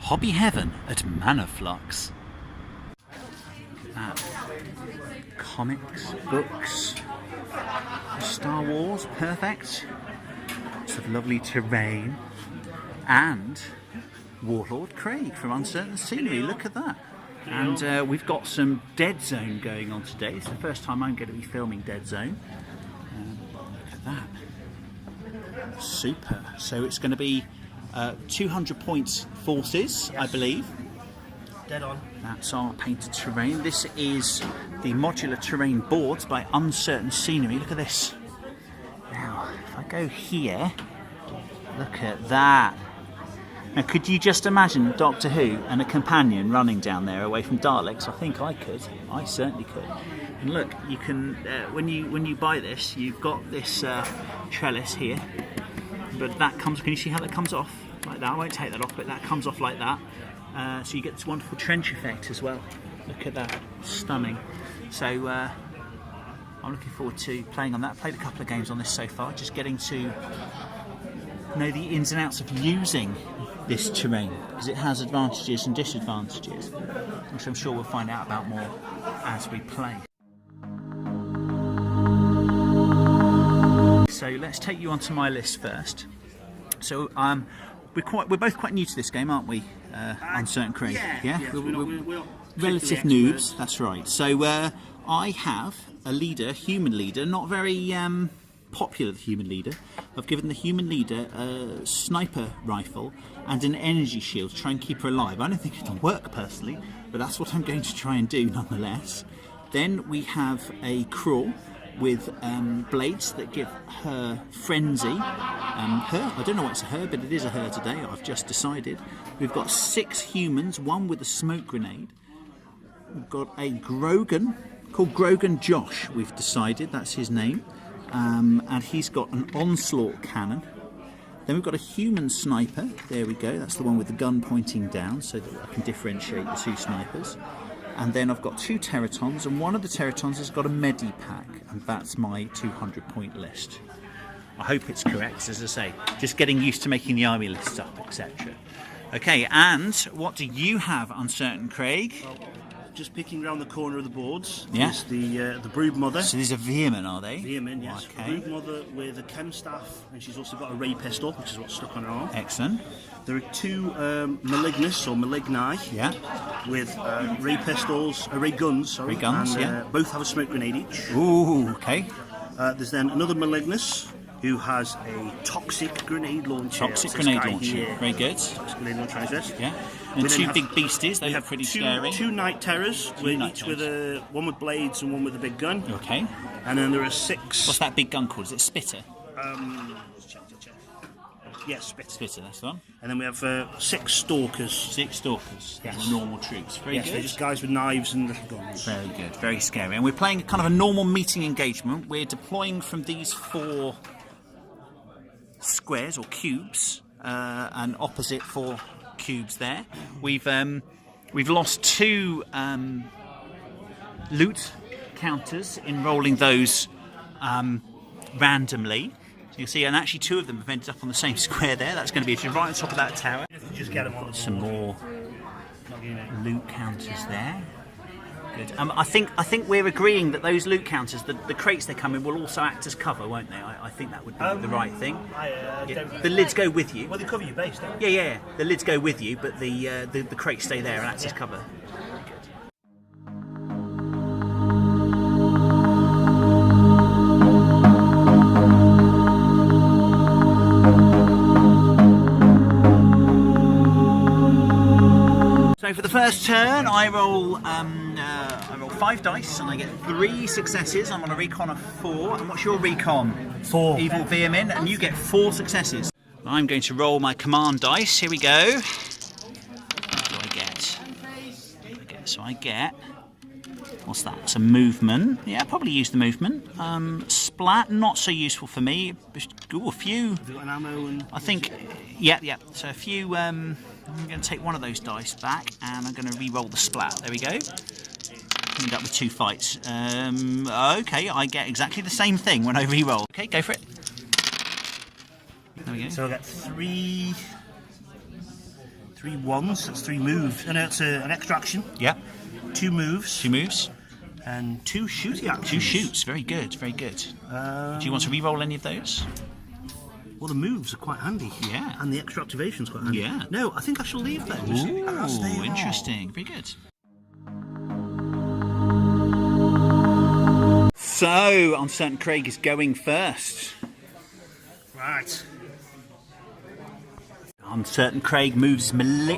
Hobby Heaven at Manaflux. Look at that. Comics, books, Star Wars, perfect. Lots of lovely terrain. And Warlord Craig from Uncertain Scenary, look at that. And we've got some Deadzone going on today. It's the first time I'm going to be filming Deadzone. Look at that. Super. So it's going to be 200 points forces, yes. I believe. Dead on. That's our painted terrain. This is the modular terrain boards by Uncertain Scenary. Look at this. Now, if I go here, look at that. Now, could you just imagine Doctor Who and a companion running down there away from Daleks? I think I could. I certainly could. And look, you can when you buy this, you've got this trellis here, but that comes. Can you see how that comes off like that? I won't take that off, but that comes off like that. So you get this wonderful trench effect as well. Look at that, stunning. So I'm looking forward to playing on that. I've played a couple of games on this so far, just getting to know the ins and outs of using this terrain, because it has advantages and disadvantages, which I'm sure we'll find out about more as we play. So let's take you onto my list first. So we're both quite new to this game, aren't we? Uncertain Craig. Yeah? We're relative noobs. That's right. So I have a leader, human leader, not very popular human leader. I've given the human leader a sniper rifle and an energy shield to try and keep her alive. I don't think it'll work personally, but that's what I'm going to try and do nonetheless. Then we have a crawl with blades that give her frenzy. I don't know what's a her, but it is a her today, I've just decided. We've got 6 humans, one with a smoke grenade. We've got a Grogan, called Grogan Josh, we've decided, that's his name. And he's got an onslaught cannon. Then we've got a human sniper, there we go, that's the one with the gun pointing down, so that I can differentiate the 2 snipers. And then I've got 2 Teratons, and one of the Teratons has got a Medipack, and that's my 200 point list. I hope it's correct, as I say, just getting used to making the army lists up, etc. Okay, and what do you have, Uncertain Craig? Well, just picking around the corner of the boards, yes, the Brood Mother. So these are Veermen, are they? Veermen, yes. Okay. Brood Mother with a chem staff, and she's also got a ray pistol, which is what's stuck on her arm. Excellent. There are 2 Malignus or Maligni, yeah, with ray pistols, ray guns, sorry. Ray guns, and, yeah. Both have a smoke grenade each. Ooh, okay. There's then another Malignus who has a toxic grenade launcher. Toxic grenade launcher, here. very good. Toxic grenade launcher, is this? Yeah. And 2 big beasties, they look pretty scary. 2 Night Terrors, each with one with blades and one with a big gun. Okay. And then there are 6. What's that big gun called? Is it Spitter? Check. Yes, Spitter. Spitter, that's the one. And then we have 6 Stalkers. 6 Stalkers. Yes. Normal troops. Very good. They're just guys with knives and little guns. Very good. Very scary. And we're playing kind of a normal meeting engagement. We're deploying from these 4 squares or cubes, and opposite 4 cubes there. We've lost 2 loot counters in rolling those randomly. So you'll see, and actually 2 of them have ended up on the same square there. That's going to be right on top of that tower. Just get them on. Some more loot counters there. Good. I think we're agreeing that those loot counters, the crates they come in, will also act as cover, won't they? I think that would be the right thing. The lids go with you. Well, they cover your base, don't they? Yeah. The lids go with you, but the crates stay there and act as cover. So for the first turn, I roll 5 dice and I get 3 successes. I'm on a recon of 4. And what's your recon? 4. Evil Veermen, and you get 4 successes. I'm going to roll my command dice. Here we go. What do I get? So I get. What's that? It's a movement. Yeah, probably use the movement. Splat, not so useful for me. Ooh, a few. Have you got an ammo and? I think. Yeah. So a few. I'm going to take one of those dice back and I'm going to re-roll the splat. There we go. End up with 2 fights. Okay, I get exactly the same thing when I re-roll. Okay, go for it. There we go. So I get 3 3 ones. That's 3 moves. And it's an extra action. Yeah. 2 moves. 2 moves. And 2 shooty actions. 2 shoots. Very good. Very good. Do you want to re-roll any of those? Well, the moves are quite handy. Yeah. And the extra activation's quite handy. Yeah. No, I think I shall leave those. Ooh, interesting. Very good. So, Uncertain Craig is going first. Right. Uncertain Craig moves.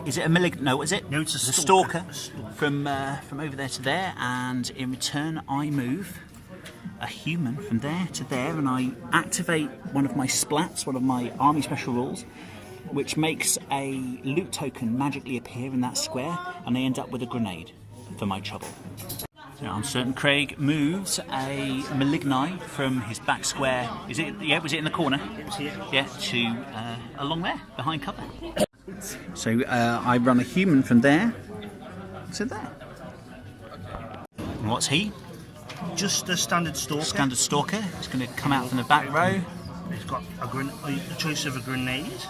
Is it a malignant? No, is it? No, it's a stalker. stalker. From over there to there, and in return, I move a human from there to there, and I activate one of my splats, one of my army special rules, which makes a loot token magically appear in that square, and I end up with a grenade for my trouble. So Uncertain Craig moves a Maligni from his back square. Is it? Yeah, was it in the corner? It was here. Yeah, to along there, behind cover. So I run a human from there to there. And what's he? Just a standard stalker. Standard stalker. He's going to come out from the back row. He's got a choice of a grenade.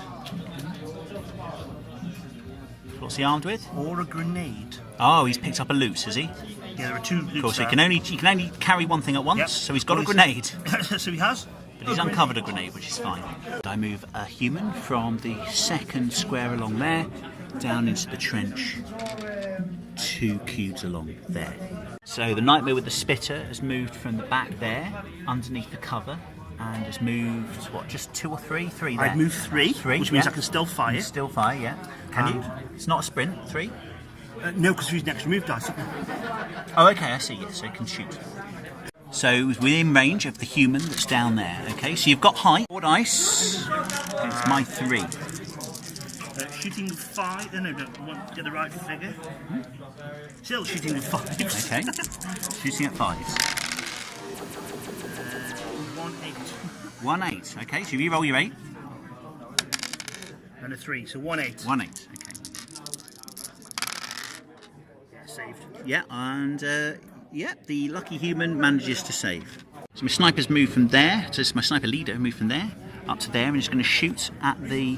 What's he armed with? Or a grenade. Oh, he's picked up a loot, has he? Yeah, there are 2 loots. Of course, he there. can only carry one thing at once. Yep. So he's got a grenade. So he has. But he's uncovered a grenade, which is fine. I move a human from the second square along there down into the trench, 2 cubes along there. So the Nightmare with the Spitter has moved from the back there, underneath the cover, and has moved, what, just 2 or 3? 3 there. I've moved 3, which means yeah. I can still fire. Still fire, yeah. Can you? It's not a sprint, 3? No, because we've used an extra move dice. Oh, okay, I see, yes, so he can shoot. So within range of the human that's down there, okay? So you've got height, 4 dice, it's my 3. Shooting with 5, no, want to get the right figure. Still shooting with 5. Okay, shooting at 5s. 1-8. 1-8, okay, so you re-roll your 8. And a 3, so 1-8. 1-8, okay. Yeah, saved. Yeah, and yeah, the lucky human manages to save. So my sniper's moved from there, so my sniper leader moved from there up to there, and he's going to shoot at the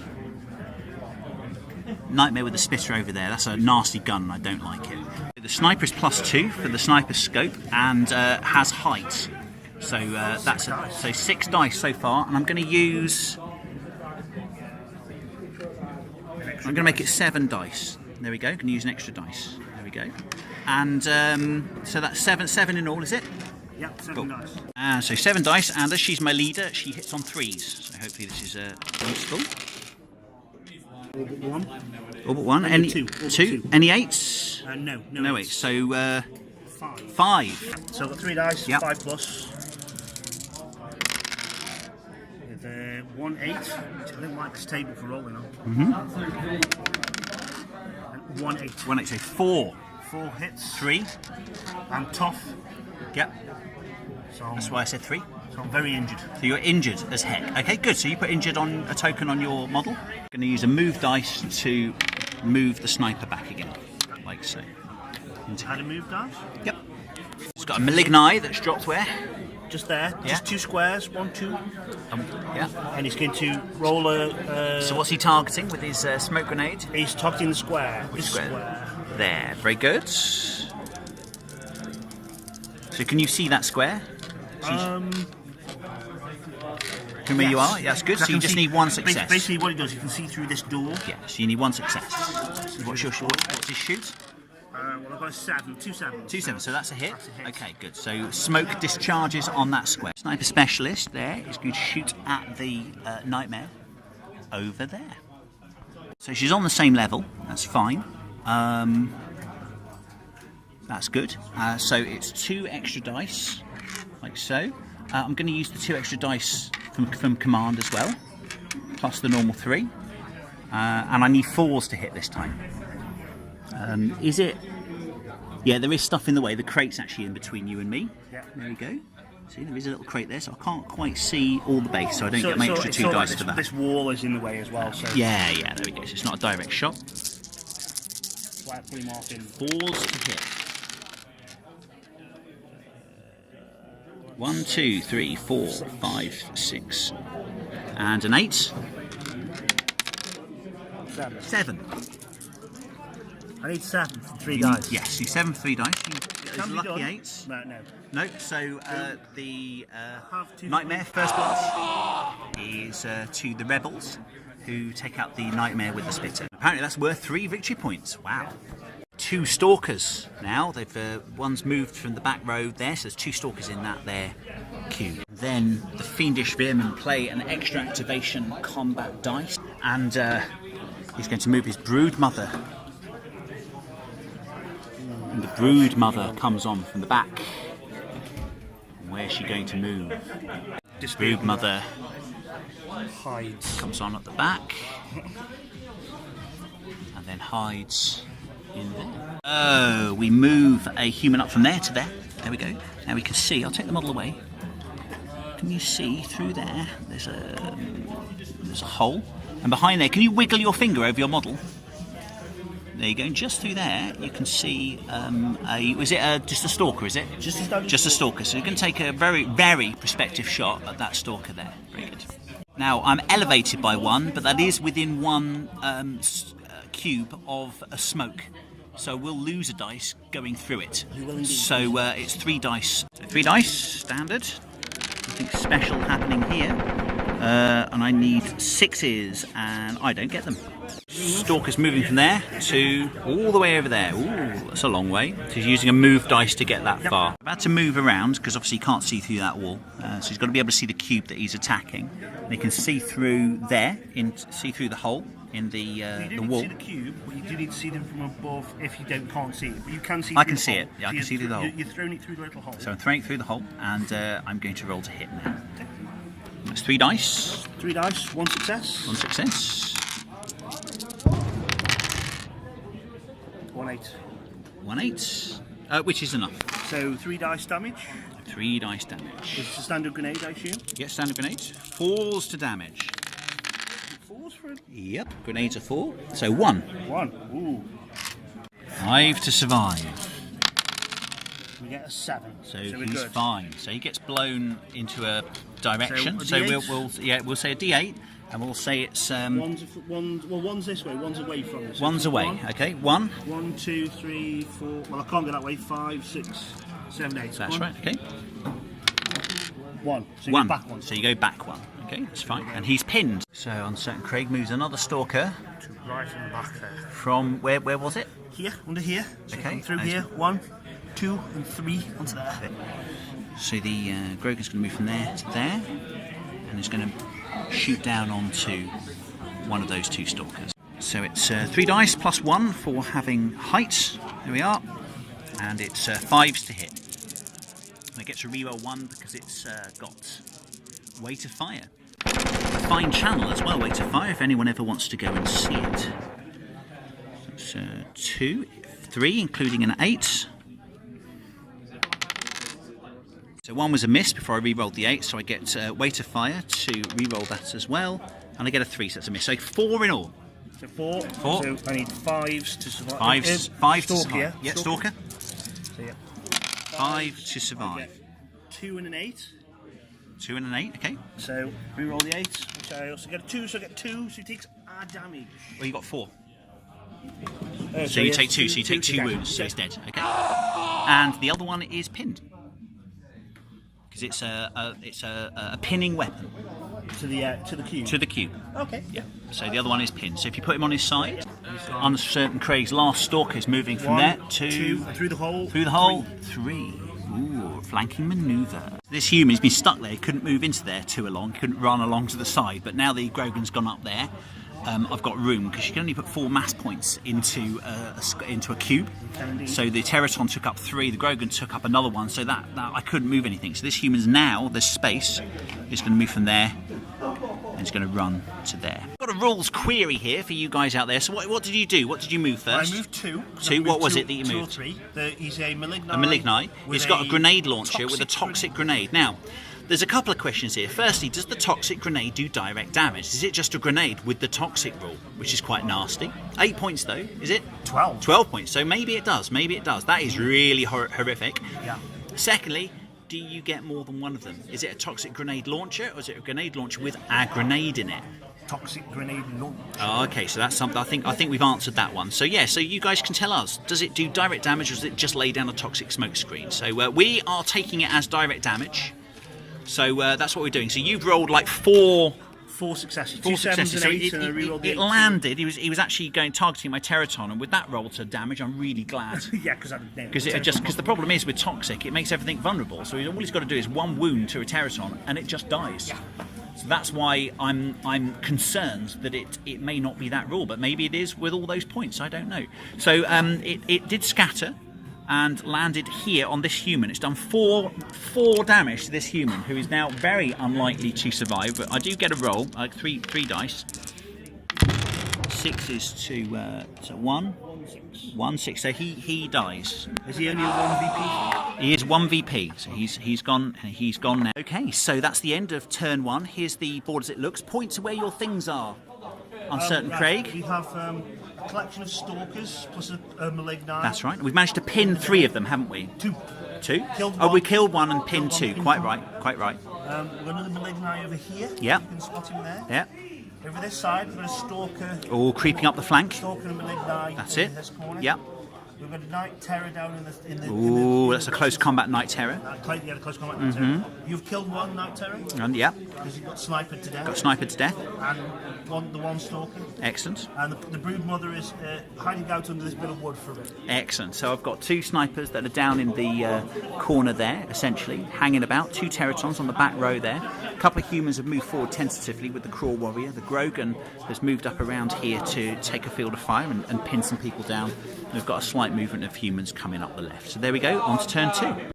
Nightmare with the Spitter over there. That's a nasty gun, and I don't like it. The sniper is +2 for the sniper scope and has height. So that's so 6 dice so far, and I'm going to use. I'm going to make it 7 dice. There we go. Going to use an extra dice. There we go. And so that's 7 in all, is it? Yeah, 7 dice. So 7 dice, and as she's my leader, she hits on 3s. So hopefully this is useful. All but 1. All but 1. Any 2. 2? Any 8s? No 8s. So 5. 5. So I've got 3 dice, Yep. 5 plus. With 1-8, which I don't like this table for rolling on. And 1-8. 1-8, so 4. 4 hits. 3. I'm tough. Yep. So That's why I said 3. So I'm very injured. So you're injured as heck. Okay, good. So you put injured on a token on your model. Going to use a move dice to move the sniper back again, like so. Had a move dice? Yep. It's got a Maligni that's dropped where? Just there. Yeah. Just 2 squares. 1, 2. Yeah. And he's going to roll a... So what's he targeting with his smoke grenade? He's targeting the square. Which square? There. Very good. So can you see that square? From where you are? Yeah, that's good. So you just need 1 success. Basically what he does, you can see through this door. Yeah, so you need 1 success. What's his shoot? Well, I've got a 7. 2 7s. 2 7, so that's a hit? That's a hit. Okay, good. So smoke discharges on that square. Sniper specialist there is going to shoot at the Nightmare over there. So she's on the same level. That's fine. That's good. So it's 2 extra dice, like so. I'm going to use the 2 extra dice from command as well, plus the normal 3. And I need 4s to hit this time. Is it? Yeah, there is stuff in the way. The crate's actually in between you and me. Yeah. There we go. See, there is a little crate there, so I can't quite see all the base, so I don't get my extra 2 dice for that. This wall is in the way as well, so... Yeah, there we go. So it's not a direct shot. That's why I put him off in. 4s to hit. 1, 2, 3, 4, 5, 6. And an 8. 7. 7. I need 7 for 3 dice. Yes, you 7 for 3 dice. You get those lucky done. 8s. No. No, so the Have 2 Nightmare First Blood is to the Rebels, who take out the Nightmare with the Spitter. Apparently that's worth 3 victory points. Wow. 2 Stalkers now. They've one's moved from the back row there, so there's 2 Stalkers in that there cube. Then the Fiendish Veermen play an extra activation combat dice, and he's going to move his Brood Mother. And the Brood Mother comes on from the back. Where's she going to move? This Brood Mother hides. Comes on at the back. And then hides in there. Oh, we move a human up from there to there. There we go. Now we can see, I'll take the model away. Can you see through there? There's a hole. And behind there, can you wiggle your finger over your model? There you go, and just through there you can see just a stalker, is it? Just a stalker. So you can take a very, very prospective shot at that stalker there. Very good. Now I'm elevated by 1, but that is within 1 cube of a smoke. So we'll lose a dice going through it. So it's 3 dice. So 3 dice, standard. Nothing special happening here. And I need 6s, and I don't get them. Stalker's moving from there to all the way over there. Ooh, that's a long way. So he's using a move dice to get that far. About to move around, because obviously he can't see through that wall. So he's got to be able to see the cube that he's attacking. And he can see through there, see through the hole in the wall. You don't see the cube, but you do need to see them from above if you can't see it. But you can see. I can see it. Yeah, I can see through the hole. You're throwing it through the little hole. So I'm throwing it through the hole, and I'm going to roll to hit now. That's 3 dice. 3 dice, 1 success. 1 success. 1 8. 1 8, which is enough. So 3 dice damage. 3 dice damage. It's a standard grenade, I assume. Yes, standard grenades. 4s to damage. 4s for it? Yep, grenades are 4. So 1. 1. Ooh. 5 to survive. We get a 7. So he's fine. So he gets blown into a direction. So we'll say a D8, and we'll say it's one's this way, one's away from us. One's away. 1. Okay, 1. 1, 2, 3, 4. Well, I can't go that way. 5, 6, 7, 8. That's right. Okay. 1. So you 1. go back 1. So you go back 1. Okay, that's fine. And he's pinned. So uncertain Craig moves another stalker. To right in the back there. From where was it? Here, under here. So okay. Through here. 1, 2, and 3 onto there. So the Grogan's going to move from there to there, and he's going to shoot down onto one of those 2 stalkers. So it's 3 dice plus 1 for having height. There we are. And it's 5s to hit. And it gets a reroll 1 because it's got Weight of Fire. A fine channel as well, Weight of Fire, if anyone ever wants to go and see it. So it's 2, 3, including an 8. So 1 was a miss before I re-rolled the 8, so I get Weight of Fire to re-roll that as well, and I get a 3, so that's a miss. So 4 in all. So 4. 4. So I need 5s to survive. 5 to survive. Yeah, yeah, Stalker. So yeah. 5 to survive. 2 and an 8. 2 and an 8, okay. So re-roll the 8, which I also get a 2, so I get 2, so he takes damage. Well, you got 4. So you yes, take 2, so you take 2 wounds, so he's dead. Okay. And the other one is pinned. Because it's a pinning weapon. To the cube? To the cube. Okay. Yeah. So the other one is pinned. So if you put him on his side, uncertain Craig's last stalker is moving from 1, there to... 2, through the hole. Through the hole. 3. Ooh, flanking manoeuvre. This human's been stuck there, he couldn't move into there too long, couldn't run along to the side, but now the Grogan's gone up there, I've got room, because you can only put 4 mass points into a cube. So the Teraton took up 3, the Grogan took up another 1, so that I couldn't move anything. So this human's now, there's space, is going to move from there, and it's going to run to there. I've got a rules query here for you guys out there. So what did you do? What did you move first? I moved 2. 2, what was it that you 2 moved? or 3. He's a Malignite. A Malignite. He's got a grenade launcher with a toxic grenade. Now, there's a couple of questions here. Firstly, does the toxic grenade do direct damage? Is it just a grenade with the toxic rule, which is quite nasty? 8 points though, is it? 12. 12 points, so maybe it does, maybe it does. That is really horrific. Yeah. Secondly, do you get more than one of them? Is it a toxic grenade launcher, or is it a grenade launcher with a grenade in it? toxic grenade launch. Oh, okay, so that's something. I think we've answered that one. So yeah, so you guys can tell us, does it do direct damage or does it just lay down a toxic smoke screen? So we are taking it as direct damage. So that's what we're doing. So you've rolled like four successes. Four successes. And 8, and I rerolled it landed. He was actually targeting my Teraton, and with that roll to damage, I'm really glad. Yeah, because the problem is with toxic, it makes everything vulnerable. So all he's got to do is one wound to a Teraton, and it just dies. Yeah. So that's why I'm concerned that it may not be that rule, but maybe it is with all those points. I don't know. So it did scatter and landed here on this human. It's done four damage to this human, who is now very unlikely to survive. But I do get a roll, like three dice. 6 is to 1, 6. So he dies. Is he only a 1 VP? He is 1 VP, so he's gone now. Okay, so that's the end of turn 1. Here's the board as it looks. Point to where your things are. Uncertain Craig. We have a collection of stalkers plus a malignite. That's right. We've managed to pin 3 of them, haven't we? 2. 2? Killed oh, one. we killed 1 and pinned 2. Quite right. We've got another malignite over here. Yeah. You can spot him there. Yeah. Over this side, we've got a stalker. All creeping up the flank. Stalker and malignite. That's in it. This corner. Yeah. We've got a Night Terror down in the. Ooh, that's a close combat Night Terror. Yeah, the close combat Night Terror. You've killed 1 Night Terror. And yeah. Because you got sniped to death. Got sniped to death. And the one stalker. Excellent. And the brood mother is hiding out under this bit of wood for a bit. Excellent. So I've got 2 snipers that are down in the corner there, essentially, hanging about. 2 Teratons on the back row there. A couple of humans have moved forward tentatively with the Crawl Warrior. The Grogan has moved up around here to take a field of fire and pin some people down. And we've got a slight movement of humans coming up the left. So there we go, on to turn 2.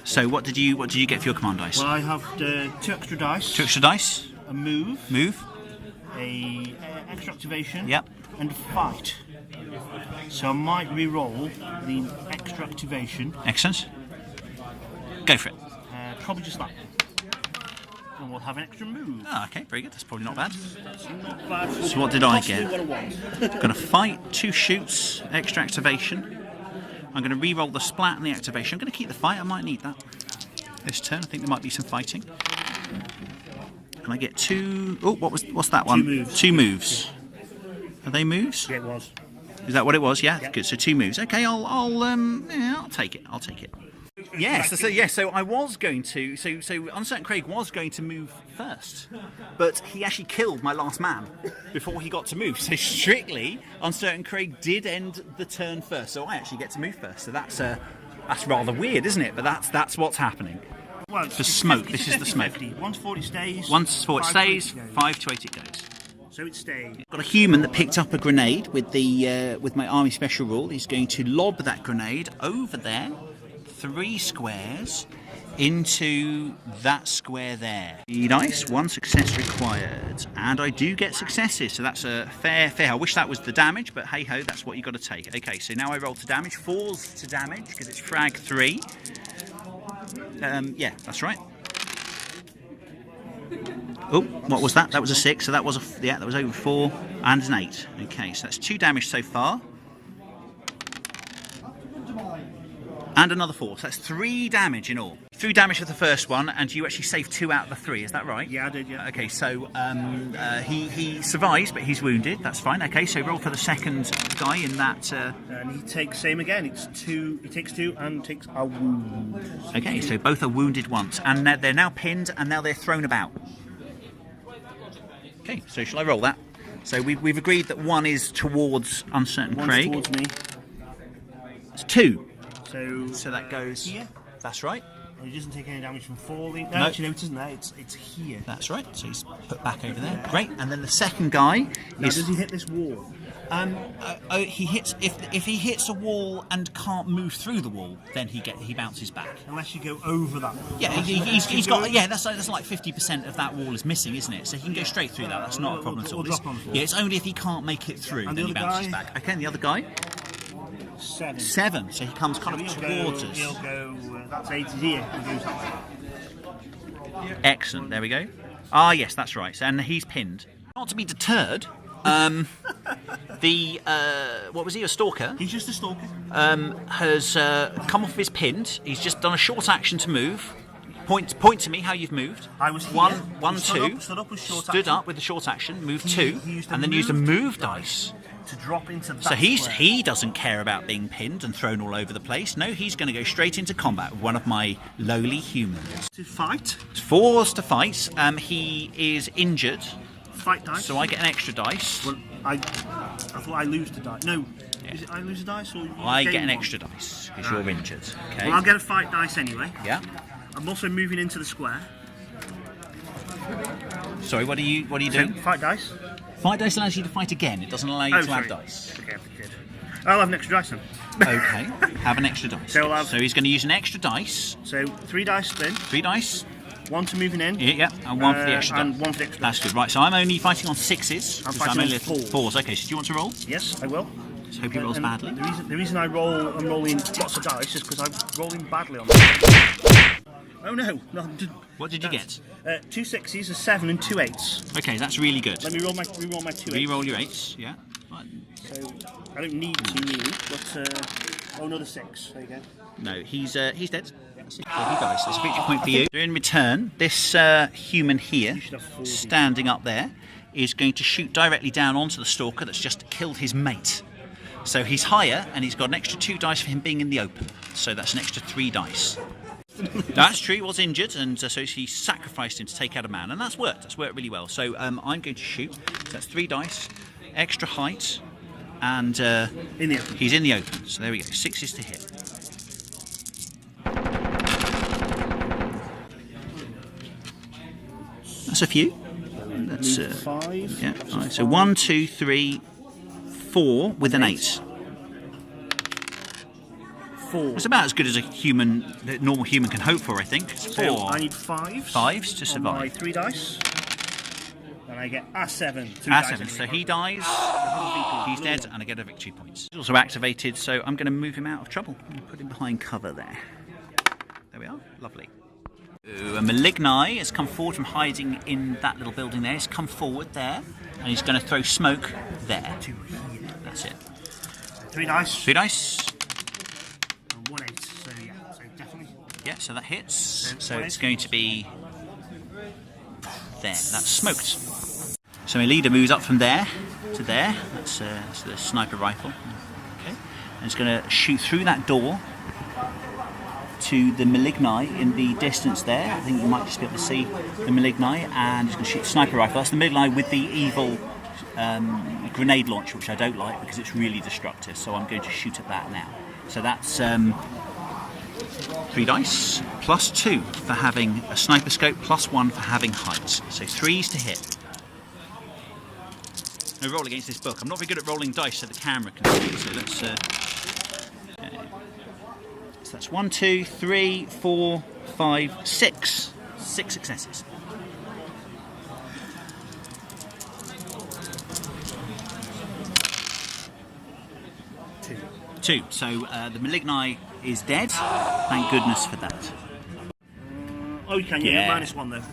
So what did you get for your command dice? Well, I have 2 extra dice. 2 extra dice. A move. Move. A extra activation. Yep. And a fight. So I might re-roll the extra activation. Excellent. Go for it. Probably just that. And we'll have an extra move. Oh, okay, very good. That's probably not bad. Not bad. So what did I get? What I want. Got a fight, 2 shoots, extra activation. I'm going to re-roll the splat and the activation. I'm going to keep the fight. I might need that this turn. I think there might be some fighting. Can I get 2? Oh, what's that one? 2 moves. 2 moves. Are they moves? Yeah, it was. Is that what it was? Yeah, Yep. Good. So 2 moves. Okay, I'll take it. I'll take it. Yes, so I was going to. So Uncertain Craig was going to move first, but he actually killed my last man before he got to move. So strictly, Uncertain Craig did end the turn first. So I actually get to move first. So that's rather weird, isn't it? But that's what's happening. Well, The smoke. This is the smoke. 1 to 4 it stays. 1 to 4 it 5 to 8 stays. it goes. 5 to 8 it goes. So it stays. Got a human that picked up a grenade with my army special rule. He's going to lob that grenade over there. 3 squares into that square there. Nice, 1 success required. And I do get successes, so that's a fair. I wish that was the damage, but hey ho, that's what you got to take. Okay, so now I roll to damage, 4s to damage, because it's frag 3. Yeah, that's right. Oh, what was that? That was a 6, so that was that was over 4 and an 8. Okay, so that's 2 damage so far. And another 4, so that's 3 damage in all. 3 damage for the first one, and you actually saved 2 out of the 3, is that right? Yeah, I did, yeah. Okay, so he survives, but he's wounded, that's fine. Okay, so roll for the second guy in that... And he takes same again, it's 2, he takes 2 and takes a wound. Okay, so both are wounded once, and they're now pinned, and now they're thrown about. Okay, so shall I roll that? So we've agreed that 1 is towards Uncertain Craig. One's towards me. It's 2. So that goes here. That's right. He doesn't take any damage from falling. No, No. actually, no, it isn't there. It's here. That's right. So he's put back over there. Great. And then the second guy Now, is. does he hit this wall? He hits if he hits a wall and can't move through the wall, then he bounces back. Unless you go over that wall. Yeah, he's got. Yeah, that's like 50% of that wall is missing, isn't it? So he can go straight through that. That's not a problem at all. We'll drop on the floor. Yeah, it's only if he can't make it through, And then the he other bounces guy? back. Okay, and the other guy. 7. 7. So he comes kind of towards us. He'll go. That's 8 is here. He goes that way. Excellent. There we go. Ah, yes, that's right. And he's pinned. Not to be deterred, The what was he? A stalker? He's just a stalker. Has come off his pinned. He's just done a short action to move. Point to me how you've moved. I was here. One, two. Stood up with short Stood action. up with the short action. Moved two, and then used a move dice to drop into that. So square. he doesn't care about being pinned and thrown all over the place. No, he's going to go straight into combat with one of my lowly humans. To fight. Forced to fight. He is injured. Fight dice. So I get an extra dice. Well, I thought I lose the dice. No. Yeah. Is it I lose a dice or you I get an one? extra dice because you're injured. Okay. Well, I'll get a fight dice anyway. Yeah. I'm also moving into the square. Sorry, what are you doing? Fight dice. Fight dice allows you to fight again. It doesn't allow you to have dice. Okay, good. I'll have an extra dice then. Okay, have an extra dice. So he's going to use an extra dice. So 3 dice then. 3 dice. 1 to moving in. Yeah, and 1 for the extra. And 1 for the extra. That's good. Right, so I'm only fighting on 6s. I'm fighting on 4s. Okay, so do you want to roll? Yes, I will. Just hope he rolls badly. The reason I'm rolling lots of dice is because I'm rolling badly on. Oh no! What did you get? 2 6s, a 7, and 2 8s. Okay, that's really good. Let me roll my 2 8s. Re-roll your 8s, yeah. Right. So I don't need 2 new, but another 6. There you go. No, he's dead. So he dies. That's a victory point for you. In return, this human here, standing up there, is going to shoot directly down onto the stalker that's just killed his mate. So he's higher, and he's got an extra 2 dice for him being in the open. So that's an extra 3 dice. That's true, he was injured, and so he sacrificed him to take out a man, and that's worked. That's worked really well. So I'm going to shoot. So that's 3 dice, extra height, and he's in the open. So there we go. 6s to hit. That's a few. That's 5. yeah. Right, so 1, 2, 3, 4 with an 8. 4. It's about as good as a normal human can hope for, I think. It's 4. So I need 5s. 5s to survive. On my 3 dice. And I get a 7. A7. So he dies. He's dead, and I get a victory point. He's also activated, so I'm going to move him out of trouble and put him behind cover there. There we are. Lovely. A Maligni has come forward from hiding in that little building there. He's come forward there, and he's going to throw smoke there. That's it. 3 dice. 3 dice. 1 8. So yeah, so definitely. Yeah, so that hits. So it's going to be there. That's smoked. So my leader moves up from there to there. That's the sniper rifle. Okay, and it's going to shoot through that door to the Maligni in the distance there. I think you might just be able to see the Maligni, and he's going to shoot the sniper rifle. That's the Maligni with the evil grenade launcher, which I don't like because it's really destructive. So I'm going to shoot at that now. So that's 3 dice, plus 2 for having a sniper scope, plus 1 for having height. So 3s to hit. I roll against this book. I'm not very good at rolling dice so the camera can see. So let's. So that's 1, 2, 3, 4, 5, 6. 6 successes. Two. So the Maligni is dead. Thank goodness for that. Oh, you can. Yeah, -1 though.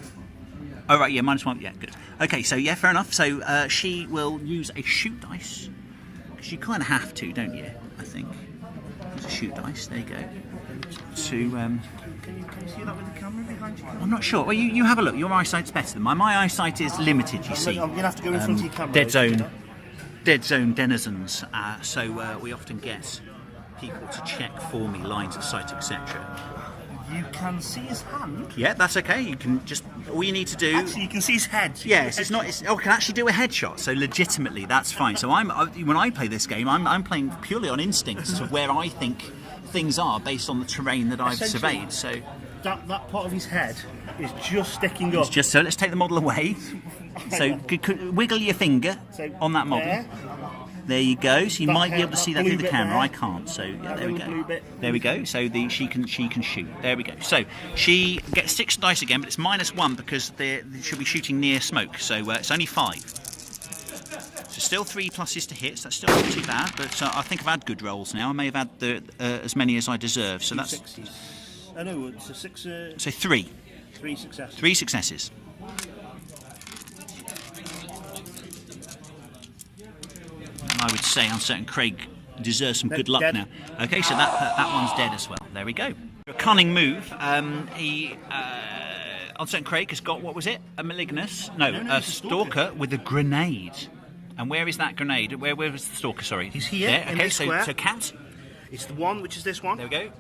Oh right, yeah, -1. Yeah, good. Okay, so yeah, fair enough. So she will use a shoot dice because you kind of have to, don't you? I think. Use a shoot dice. There you go. To Can you see that with the camera behind you? I'm not sure. Well, you have a look. Your eyesight's better than mine. My eyesight is limited. You see. I'm gonna have to go in front of your camera. Deadzone denizens. So we often get people to check for me lines of sight, etc. You can see his hand. Yeah, that's okay. You can just all you need to do. Actually, you can see his head. Yes, it's not. I can actually do a headshot. So legitimately, that's fine. So when I play this game, I'm playing purely on instincts of where I think things are based on the terrain that I've surveyed. So that part of his head is just sticking up. So let's take the model away. So wiggle your finger on that model. There you go. So you might be able to see that through the camera. I can't. So yeah, there we go. There we go. So she can shoot. There we go. So she gets 6 dice again, but it's -1 because she'll be shooting near smoke. So it's only 5. So still 3 pluses to hits. That's still not too bad. But I think I've had good rolls now. I may have had as many as I deserve. So that's. 6s. Oh no, it's a 6. So 3. 3 successes. 3 successes. I would say Uncertain Craig deserves some good luck dead. now. Okay, so that one's dead as well. There we go. A cunning move. Uncertain Craig has got, what was it? A Malignus? No, a Stalker with a grenade. And where is that grenade? Where was the Stalker, sorry? He's here, there. in Okay, this square. So count. It's the one, which is this one. There we go.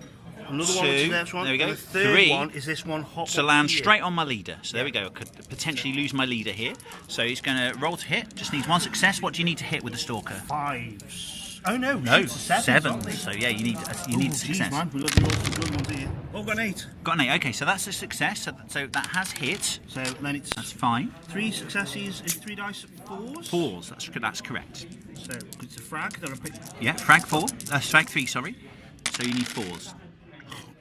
Another 2, one, which is this one. there we go. And the third 3, one is this one hot to land here. straight on my leader. So there we go. I could potentially lose my leader here. So he's going to roll to hit. Just needs 1 success. What do you need to hit with the Stalker? 5s. Oh no, No, seven. So yeah, you need success. Man, we love the good ones here. Oh, got an 8. Got an 8. Okay, so that's a success. So that has hit. So then it's That's fine. 3 successes is 3 dice 4s. 4s. That's correct. So it's a frag that I picked. Yeah, frag 4. Frag 3. Sorry. So you need 4s.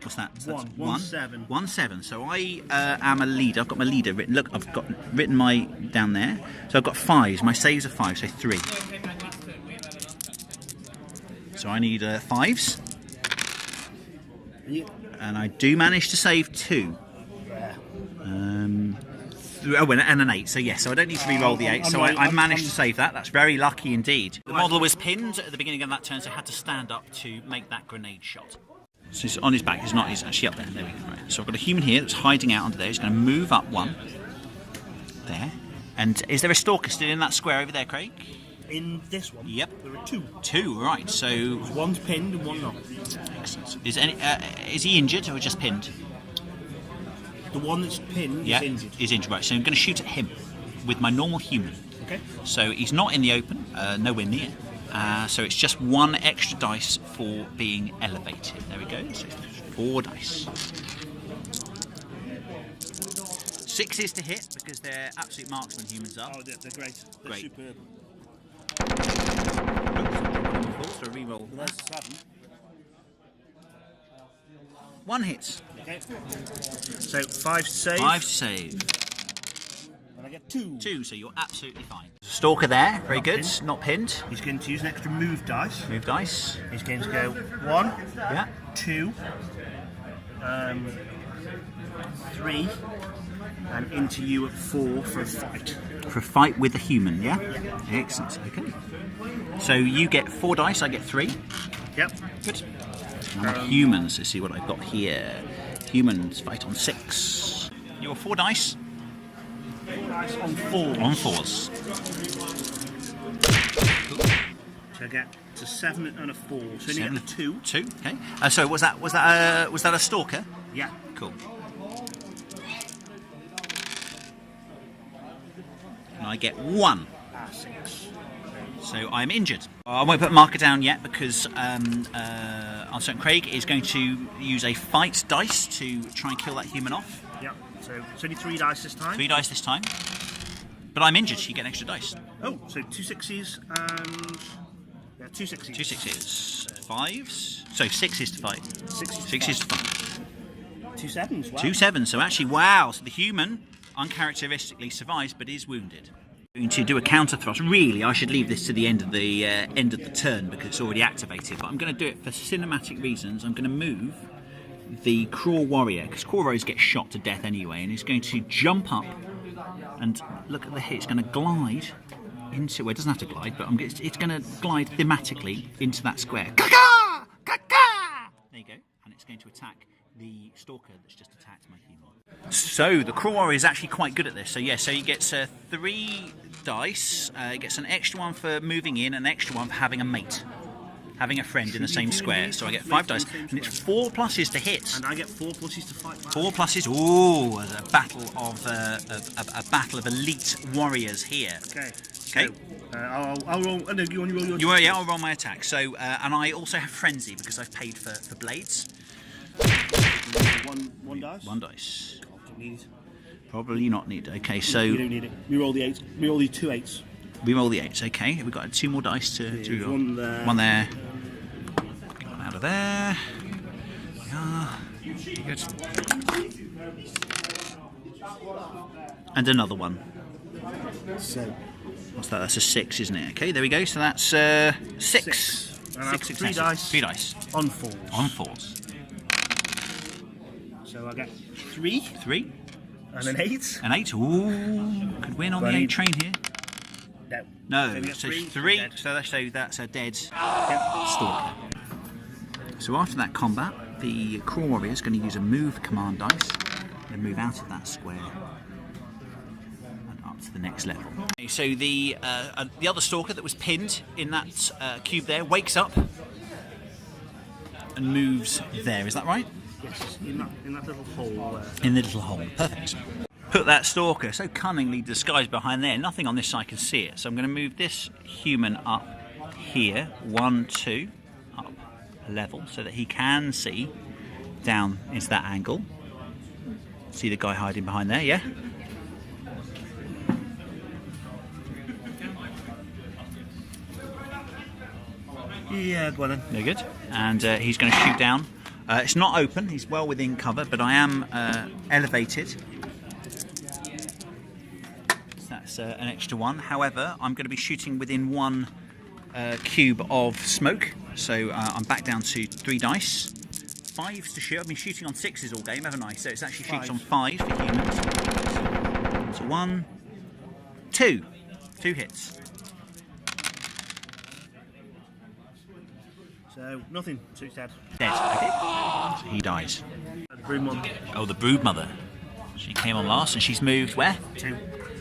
What's that? So that's 1, 7. 1, 7. So I am a leader. I've got my leader written. Look, I've got written my down there. So I've got 5s. My saves are 5. So 3. So I need 5s. Yeah. And I do manage to save 2. Yeah. And an 8. So yes, so I don't need to re-roll the 8. So I managed to save that. That's very lucky indeed. The model was pinned at the beginning of that turn, so I had to stand up to make that grenade shot. So he's on his back. He's not. He's actually up there. There we go. Right. So I've got a human here that's hiding out under there. He's going to move up 1. There. And is there a Stalker still in that square over there, Craig? In this one, Yep. there are 2. 2. Right. So One's pinned and one not. excellent. Is he injured or just pinned? The one that's pinned Yeah, is injured. He's injured. Right. So I'm going to shoot at him with my normal human. Okay. So he's not in the open, nowhere near. So it's just 1 extra dice for being elevated. There we go. So 4 dice. 6s to hit because they're absolute marksmen. Humans are. Oh, they're great. They're Great. superb. So reroll. Well, there's 7. 1 hit. Okay. So 5 save. 5 to save. And I get 2. 2. So you're absolutely fine. Stalker there. Very Not good. pinned. Not pinned. He's going to use an extra move dice. Move dice. He's going to go 1, Yeah. 2, 3, and into you at 4 for a fight. For a fight with a human. Yeah. Excellent. Okay. So you get 4 dice. I get 3. Yep. Good. Now my humans, let's see what I've got here. Humans fight on 6. You're 4 dice. 4 dice on 4. On 4s. So I get to 7 and a 4. So you Seven. get a 2. 2. Okay. So was that a Stalker? Yeah. Cool. And I get 1. 6. So I'm injured. I won't put a marker down yet because Uncertain Craig is going to use a fight dice to try and kill that human off. Yep. So it's only 3 dice this time. 3 dice this time. But I'm injured, so you get an extra dice. Oh, so 2 6s and... Yeah, 2 6s. 2 6s. 5s. So 6s to fight. 6s 6s to fight. 2 7s. Wow. 2 7s. So actually, wow. So the human uncharacteristically survives but is wounded. Going to do a counter thrust. Really, I should leave this to the end of the turn because it's already activated. But I'm going to do it for cinematic reasons. I'm going to move the Cruel Warrior because Cruel Warriors get shot to death anyway, and he's going to jump up and look at the hit. It's going to glide into. Well, it doesn't have to glide, but it's going to glide thematically into that square. Ka-ka! Ka-ka! There you go, and it's going to attack the Stalker that's just attacked my human. So the Cruel Warrior is actually quite good at this. So yeah, so he gets 3 dice. He gets an extra 1 for moving in, an extra 1 for having a mate, having a friend in the same square. So I get 5 dice, and it's 4 pluses to hit. And I get 4 pluses to fight back. 4 pluses. Ooh, a battle of a battle of elite warriors here. Okay. Okay. So, I'll roll. No, you want to roll your. Yeah, I'll roll my attack. So and I also have frenzy because I've paid for blades. One dice. 1 dice. Don't need it. Probably not needed. Okay, so You don't need it. We roll the 8. We roll the 2 8s. we roll the 8s. Okay, we've got 2 more dice to roll. 1 there. 1 there. Get one out of there. Yeah. Good. And another 1. So What's that? That's a 6, isn't it? Okay, there we go. So that's 6. 6. And that's 3 successes. dice. 3 dice. On 4s. On 4s. So I get 3 3. and an 8. An 8. Ooh, could win on the 8 train here. No. No, So we got three. dead. So that's a dead Yep. stalker. So after that combat, the Crawl Warrior is going to use a move command dice and move out of that square and up to the next level. Okay, so the other stalker that was pinned in that cube there wakes up and moves there. Is that right? Yes, in that little hole. In the little hole. Perfect. Put that stalker so cunningly disguised behind there. Nothing on this side can see it. So I'm going to move this human up here. 1, 2, up a level so that he can see down into that angle. See the guy hiding behind there, yeah? Yeah, go on then. Very good. And he's going to shoot down. It's not open, he's well within cover, but I am elevated. So that's an extra one. However, I'm going to be shooting within 1 cube of smoke. So I'm back down to 3 dice. 5s to shoot. I've been shooting on 6s all game, haven't I? So it's actually shoots on 5 for humans. So 1, 2. 2 hits. So nothing. So he's dead. Dead. Okay. So he dies. The brood mother. Oh, the brood mother. She came on last, and she's moved where? 2.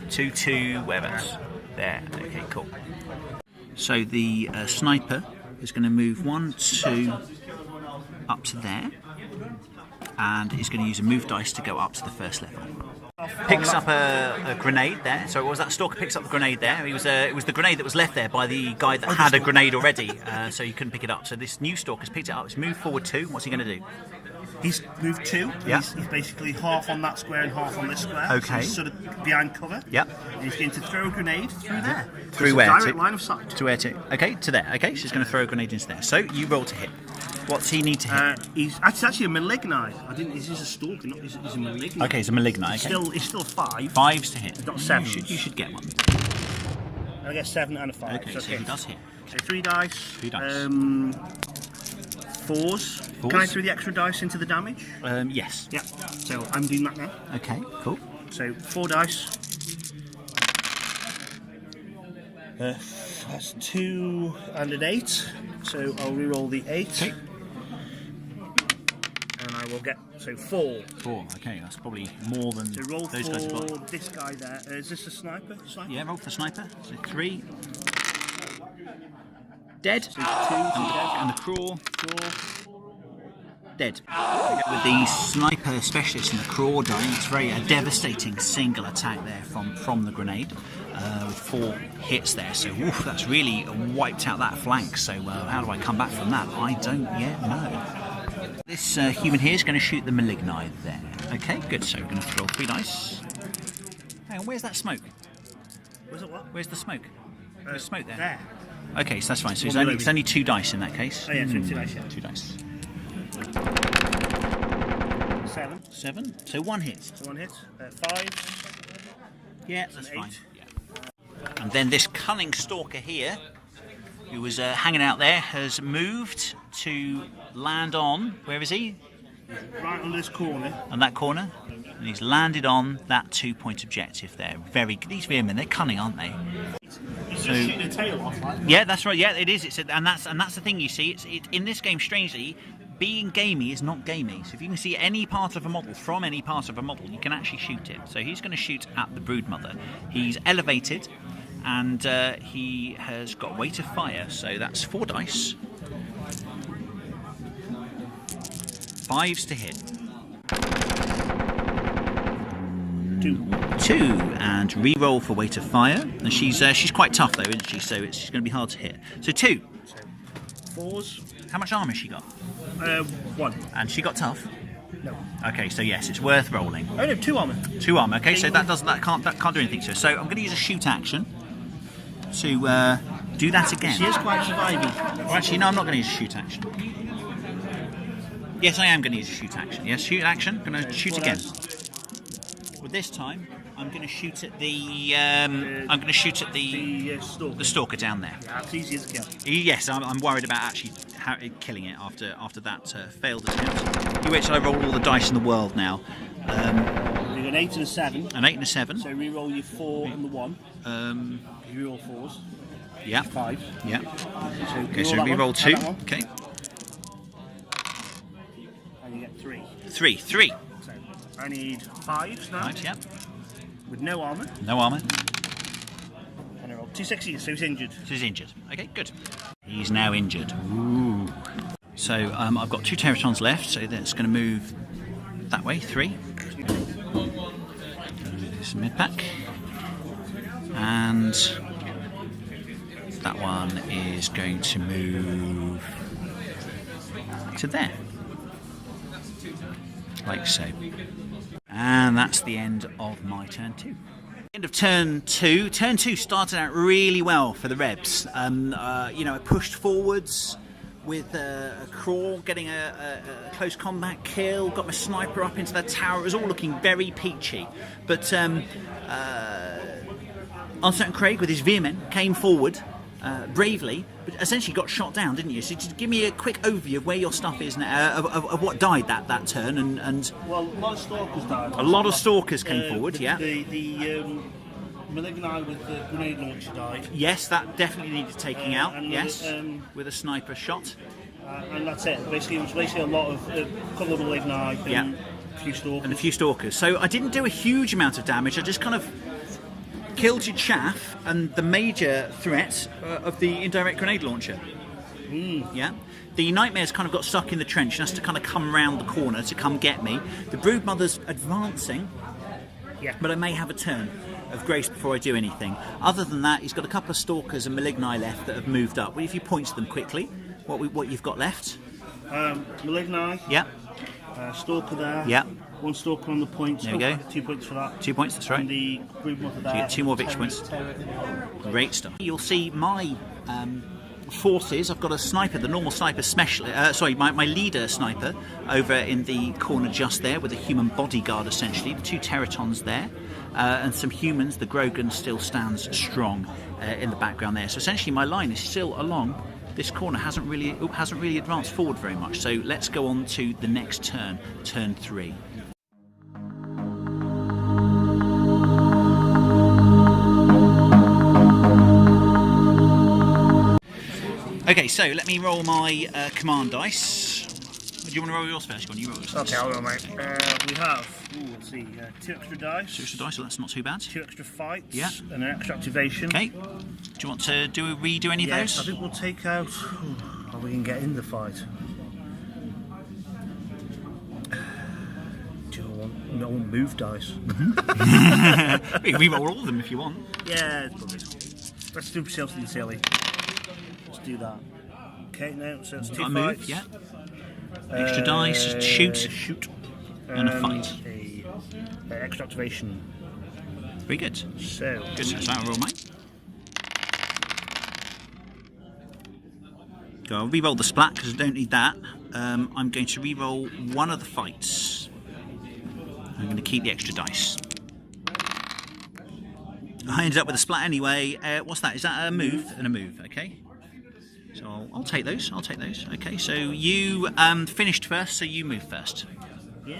2 to whereabouts? There. Okay, cool. So the sniper is going to move 1, 2 up to there, and he's going to use a move dice to go up to the first level. Picks up a grenade there. So what was that? Stalker picks up the grenade there. It was the grenade that was left there by the guy that had a grenade already, so you couldn't pick it up. So this new stalker's picked it up. He's moved forward 2. What's he going to do? He's moved 2. Yeah. He's basically half on that square and half on this square. Okay. So he's sort of behind cover. Yep. And he's going to throw a grenade through there. Through It's where? a direct line of sight. To where to? Okay, to there. Okay, so he's going to throw a grenade into there. So you roll to hit. What's he need to hit? He's actually a malignite. He's a stalker, not he's a malignite. Okay, he's a malignite. Okay. He's still 5. 5s to hit. Got 7s. You should get one. I get 7 and a 5. Okay, so he does hit. So 3 dice. 3 dice. 4s. Can I throw the extra dice into the damage? Yes. Yeah. So I'm doing that now. Okay, cool. So 4 dice. That's 2 and an 8. So I'll reroll the 8. Okay. And I will get 4. 4. Okay, that's probably more than So roll those guys have for got. this guy there. Is this a sniper? Yeah, roll for sniper. So 3. Dead. So 2 And the crawl. Dead. With the sniper specialist and the crawl dying, it's very a devastating single attack there from the grenade with 4 hits there. So woof, that's really wiped out that flank. So how do I come back from that? I don't yet know. This human here is going to shoot the malignite there. Okay, good. So we're going to roll 3 dice. Hang on, where's that smoke? Was it what? Where's the smoke? There's smoke there. There. Okay, so that's fine. So it's only 2 dice in that case. Oh yeah, 2 dice. Yeah. 2 dice. 7. 7. So 1 hit. So 1 hit. 5. Yeah, that's 8. fine. Yeah. And then this cunning stalker here, who was hanging out there, has moved to land on. Where is he? Right on this corner. On that corner. And he's landed on that 2-point objective there. Very good. These Veermen, they're cunning, aren't they? He's just shooting a tail off, right? Yeah, that's right. Yeah, it is. And that's the thing you see. It's in this game, strangely, being gamey is not gamey. So if you can see any part of a model from any part of a model, you can actually shoot it. So he's going to shoot at the broodmother. He's elevated, and he has got Weight of Fire. So that's 4 dice. 5s to hit. 2 and re-roll for Weight of Fire. And she's quite tough though, isn't she? So it's going to be hard to hit. So 2. 4s. How much armour has she got? 1. And she got tough. No. Okay, so yes, it's worth rolling. Oh no, 2 armour. 2 armour. Okay, so that can't do anything to her. So I'm going to use a shoot action to do that again. She is quite surviving. Or actually, no, I'm not going to use a shoot action. Yes, I am going to use a shoot action. Yes, shoot action. I'm going to shoot again. Well, this time I'm going to shoot at the the stalker down there. Yeah, it's easy as a kill. Yes, I'm worried about actually killing it after that failed attempt. You wait till I roll all the dice in the world now. You've an 8 and a 7. An 8 and a 7. So re-roll your 4 and the 1. You roll 4s. Yeah. 5. Yeah. So Okay, so we roll 2. Okay. And you get 3. 3. So I need 5s now. Right, yeah. With no armour. No armour. And I roll 2 6s, so he's injured. So he's injured. Okay, good. He's now injured. Ooh. So I've got 2 Terratons left, so that's going to move that way, 3. This mid-pack. And that one is going to move to there. Like so. And that's the end of my turn 2. End of turn 2. Turn 2 started out really well for the Rebs. You know, I pushed forwards with a crawl, getting a close combat kill, got my sniper up into that tower. It was all looking very peachy. But Uncertain Craig with his Veermen came forward bravely, but essentially got shot down, didn't you? So just give me a quick overview of where your stuff is now, of what died that turn, and well, a lot of stalkers died. A lot of stalkers came forward, yeah. The Malignai with the grenade launcher died. Yes, that definitely needed taking out. And yes, with a sniper shot. And that's it. Basically, it was basically a lot of couple of Malignai and a few stalkers. And a few stalkers. So I didn't do a huge amount of damage. I just kind of killed your chaff and the major threat of the indirect grenade launcher. Yeah. The Nightmare's kind of got stuck in the trench and has to kind of come round the corner to come get me. The Broodmother's advancing, but I may have a turn of grace before I do anything. Other than that, he's got a couple of Stalkers and Malignai left that have moved up. Well, if you point to them quickly, what you've got left? Malignai. Yeah. Stalker there. Yeah. 1 Stalker on the point. There we go. 2 points for that. 2 points, that's right. And the Broodmother there. So you get 2 more victory points. Great stuff. You'll see my forces. I've got a sniper, the normal sniper specialist. My leader sniper over in the corner just there with a human bodyguard essentially. The 2 Terratons there. And some humans. The Grogan still stands strong in the background there. So essentially my line is still along this corner, hasn't really advanced forward very much. So let's go on to the next turn, turn 3. Okay, so let me roll my command dice. Do you want to roll yours first? Go on, you roll yours first. Okay, I'll roll mate. We have, let's see, 2 extra dice. 2 extra dice, so that's not too bad. 2 extra fights. Yeah. And an extra activation. Okay. Do you want to redo any of those? I think we'll take out. Oh, we can get in the fight. Do you want? No, move dice. We can re-roll all of them if you want. Yeah, let's do something silly. Let's do that. Okay, now so it's 2 fights. Move, yeah. Extra dice, shoot, and a fight. A extra activation. Very good. So good. So I'll roll mine. Go. I'll re-roll the splat because I don't need that. I'm going to re-roll one of the fights. I'm going to keep the extra dice. I ended up with a splat anyway. What's that? Is that a move? And a move, okay. So I'll take those. Okay, so you finished first, so you move first. Yeah.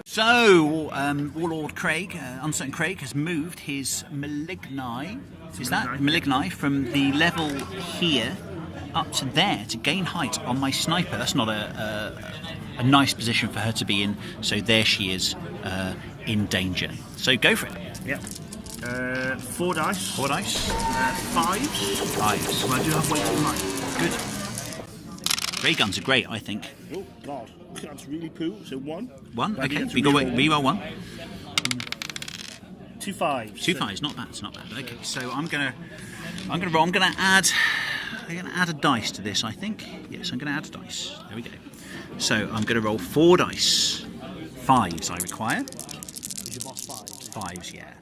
So Warlord Craig, Uncertain Craig, has moved his Malignai. Is that Malignai from the level here up to there to gain height on my sniper? That's not a nice position for her to be in. So there she is. In danger. So go for it. Yep. 4 dice. 4 dice. 5. So I do have weight of fire. Good. Ray guns are great, I think. Oh God, that's really poo. So 1. 1. Okay. We go re-roll 1. 2 5s. 2 5s. Not bad. It's not bad. Okay. So I'm gonna roll. I'm gonna add a dice to this. I think. Yes. I'm gonna add a dice. There we go. So I'm gonna roll 4 dice. 5s I require. Is your boss 5s? 5s, yeah.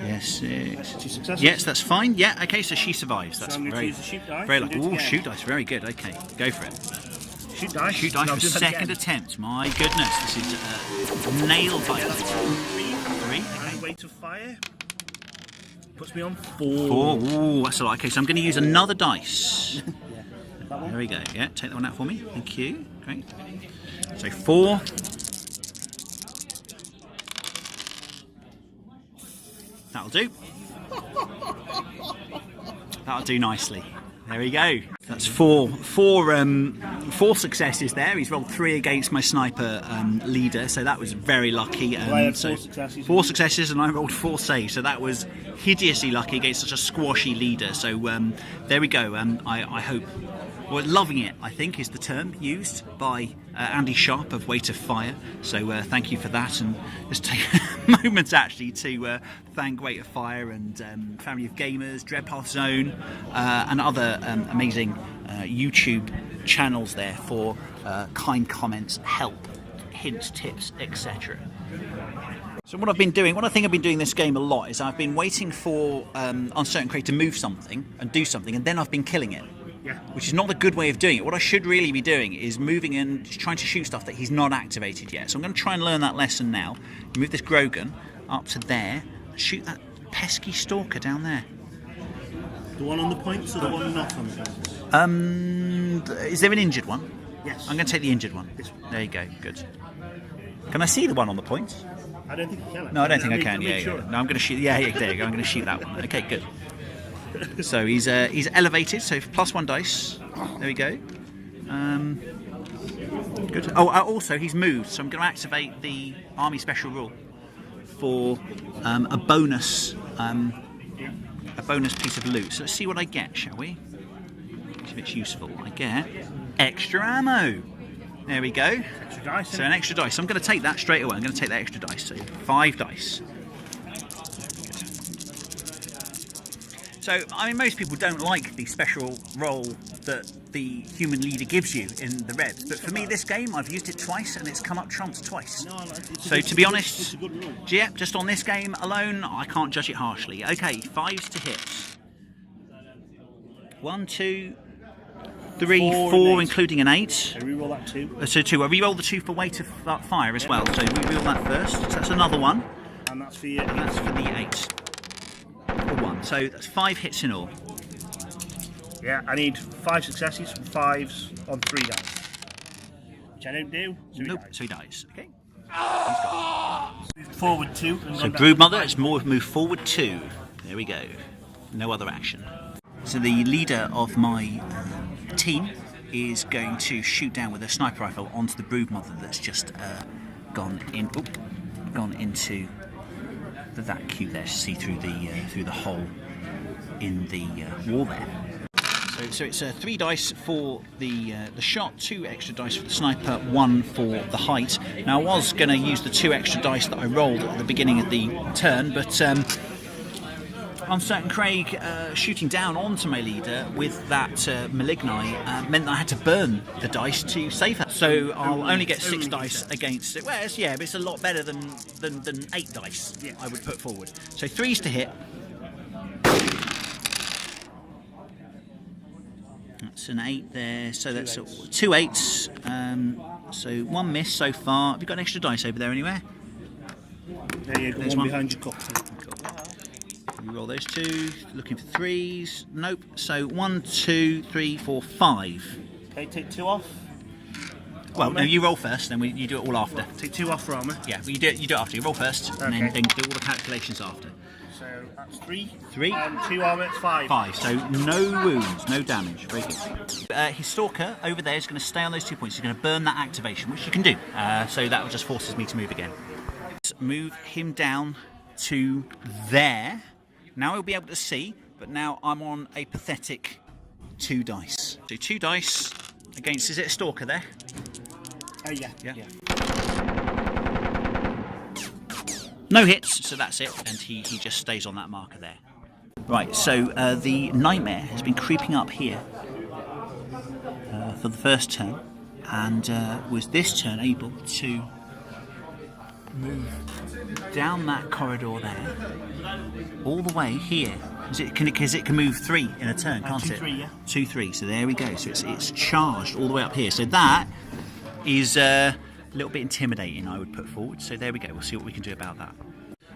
Yes, 6. 2 successes. Yes, that's fine. Yeah, okay, so she survives. That's so I'm very, use the shoot dice very and lucky. do it Ooh, again. shoot dice, very good. Okay, go for it. Shoot dice. Shoot dice for second attempt. My goodness, this is nail bite. 3. And weight of fire puts me on 4. 4. Ooh, that's a lot. Okay, so I'm going to use another dice. That one? There we go. Yeah, take that one out for me. Thank you. Great. So 4. That'll do. That'll do nicely. There we go. That's four successes there. He's rolled 3 against my sniper leader, so that was very lucky. Well, I had 4 successes. 4 successes, and I rolled 4 saves, so that was hideously lucky against such a squashy leader. So there we go. I hope. Well, loving it, I think, is the term used by Andy Sharp of Weight of Fire. So thank you for that, and just take a moment actually to thank Weight of Fire and Family of Gamers, Dreadpathzone, and other amazing YouTube channels there for kind comments, help, hints, tips, etc. So what I think I've been doing this game a lot is I've been waiting for Uncertain Crate to move something and do something, and then I've been killing it. Yeah. Which is not a good way of doing it. What I should really be doing is moving and trying to shoot stuff that he's not activated yet. So I'm going to try and learn that lesson now. Move this Grogan up to there and shoot that pesky stalker down there. The one on the points or the one not on the points? Is there an injured one? Yes. I'm going to take the injured one. This one. There you go. Good. Can I see the one on the points? I don't think you can. No, I don't think I can. Sure. No, I'm going to shoot. Yeah, there you go. I'm going to shoot that one. Okay, good. So he's elevated, so +1 dice. There we go. Good. Oh, also he's moved, so I'm going to activate the army special rule for a bonus piece of loot. So let's see what I get, shall we? If it's useful. I get extra ammo. There we go. Extra dice. So an extra dice. So I'm going to take that straight away. I'm going to take that extra dice. So 5 dice. So, I mean, most people don't like the special role that the human leader gives you in the Rebs, but for me, this game, I've used it twice, and it's come up trumps twice. No, so, to be honest, it's a good rule. Yeah, just on this game alone, I can't judge it harshly. Okay, 5s to hit. 1, 2, 3, 4, including an 8. I reroll that 2. So 2. I reroll the 2 for Weight of Fire as well. So we reroll that first. So that's another 1. And that's for your 8. And that's for the 8. For 1. So that's 5 hits in all. Yeah, I need 5 successes from 5s on 3 dice. Which I don't do. So Nope. dies. So he dies. Okay. Moved forward 2. So Broodmother, it's more move forward 2. There we go. No other action. So the leader of my team is going to shoot down with a sniper rifle onto the Broodmother that's just gone into the Thankyou there. See through the hole in the wall there. So it's 3 dice for the shot, 2 extra dice for the sniper, 1 for the height. Now I was going to use the 2 extra dice that I rolled at the beginning of the turn, but Uncertain Craig shooting down onto my leader with that Maligni meant that I had to burn the dice to save her. So I'll only get 6 dice against it. Well, yeah, but it's a lot better than 8 dice I would put forward. So 3s to hit. That's an 8 there, so that's 2 8s. So 1 miss so far. Have you got an extra dice over there anywhere? There you go, There's one one behind your cup. You roll those 2, looking for 3s. Nope. So 1, 2, 3, 4, 5. Okay, take 2 off. Well, no, you roll first, then you do it all after. Take 2 off for armour. Yeah, but you do it after. You roll first, and then do all the calculations after. So that's 3. 3. And 2 armour, it's 5. 5. So no wounds, no damage. Very good. His stalker over there is going to stay on those 2 points. He's going to burn that activation, which you can do. So that just forces me to move again. Let's move him down to there. Now he'll be able to see, but now I'm on a pathetic 2 dice. So 2 dice against, is it a stalker there? Oh, yeah. No hits, so that's it, and he just stays on that marker there. Right, so the Nightmare has been creeping up here for the first turn, and was this turn able to move down that corridor there, all the way here. Because it can move 3 in a turn, can't 2, it? 3, yeah. 2, 3. So there we go. So it's charged all the way up here. So that is a little bit intimidating, I would put forward. So there we go. We'll see what we can do about that.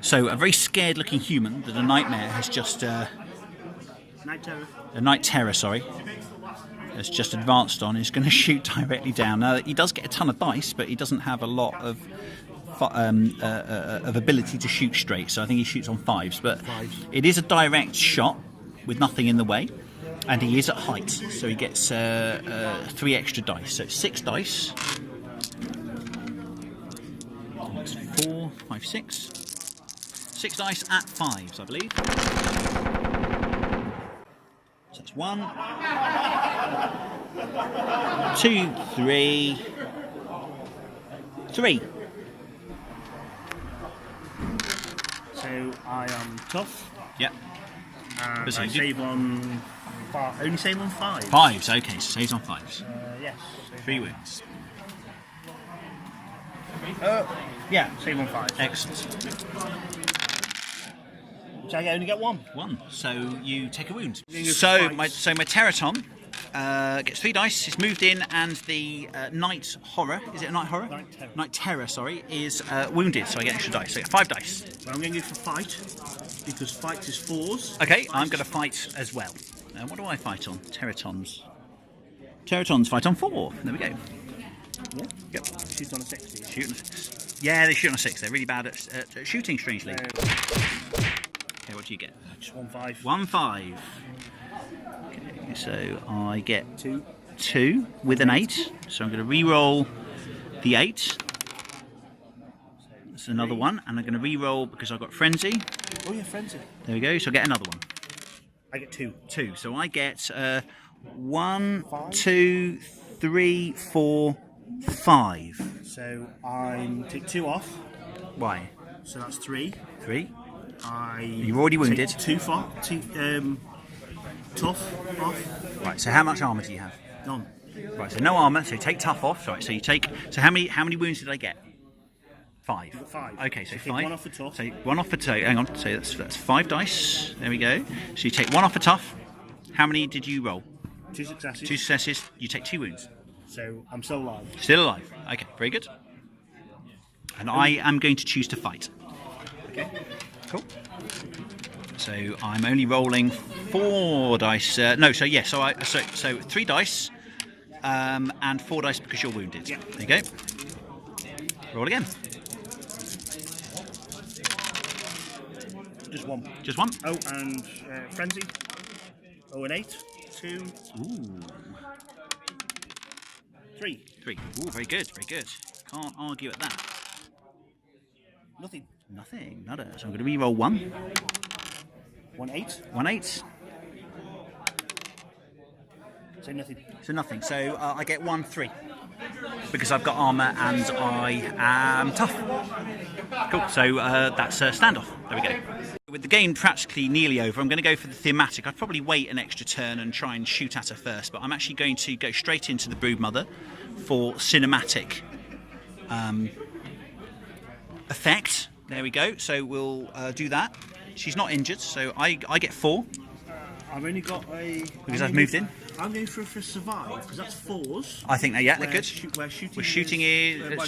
So a very scared-looking human that a Nightmare has just Night Terror. a Night Terror, sorry, has just advanced on is going to shoot directly down. Now, he does get a ton of dice, but he doesn't have a lot of ability to shoot straight, so I think he shoots on 5s. But it is a direct shot with nothing in the way, and he is at height, so he gets 3 extra dice. So 6 dice. That's 4, 5, 6. 6 dice at 5s, I believe. So that's 1, 2, 3, 3. So I am tough. Yep. And I save on 5. Only save on 5. 5s, okay, so saves on 5s. Yes. 3 wounds. Yeah, save on 5. Excellent. So I only get 1. 1. So you take a wound. So my Teraton gets 3 dice. It's moved in, and the Night Horror. Is it a Night Horror? Night Terror. Sorry, is wounded. So I get extra dice. So I get 5 dice. So I'm going to go for fight because fight is 4s. Okay, I'm going to fight as well. What do I fight on? Teratons. Teratons fight on 4. There we go. Yeah. Yep. Shoot on a 6. Shoot on a 6. Yeah, they shoot on a 6. They're really bad at shooting, strangely. Okay, what do you get? Just 1 5. 1 5. Okay, so I get 2. 2 with an 8. So I'm going to re-roll the 8. That's another 1, and I'm going to re-roll because I've got Frenzy. Oh yeah, Frenzy. There we go. So I get another 1. I get 2. 2. So I get 1, 5. 2, 3, 4, 5. So I take 2 off. Why? So that's 3. 3. You've already wounded. 2 tough off. Right. So how much armour do you have? None. Right. So no armour. So take tough off. Right. So you take. So how many wounds did I get? 5. 5. Okay. So take 5. 1 off for tough. So 1 off for tough. Hang on. So that's 5 dice. There we go. So you take 1 off for tough. How many did you roll? 2 successes. 2 successes. You take 2 wounds. So I'm still alive. Still alive. Okay. Very good. And I am going to choose to fight. Okay. Cool. So I'm only rolling 4 dice. No, so yes. So 3 dice, and 4 dice because you're wounded. Yeah. There you go. Roll again. Just 1. Just 1. Oh, and Frenzy. Oh, an 8. 2. Ooh. 3. 3. Ooh, very good. Very good. Can't argue at that. Nothing. Nothing. Nada. So I'm going to re-roll 1. 1 8. 1 8. So nothing. So nothing. So I get 1 3 because I've got armour and I am tough. Cool. So that's a standoff. There we go. With the game practically nearly over, I'm going to go for the thematic. I'd probably wait an extra turn and try and shoot at her first, but I'm actually going to go straight into the Broodmother for cinematic effect. There we go. So we'll do that. She's not injured, so I get 4. I've only got a... Because I've moved in. I'm going for survive, because that's 4s. I think, yeah, they're good. Where shooting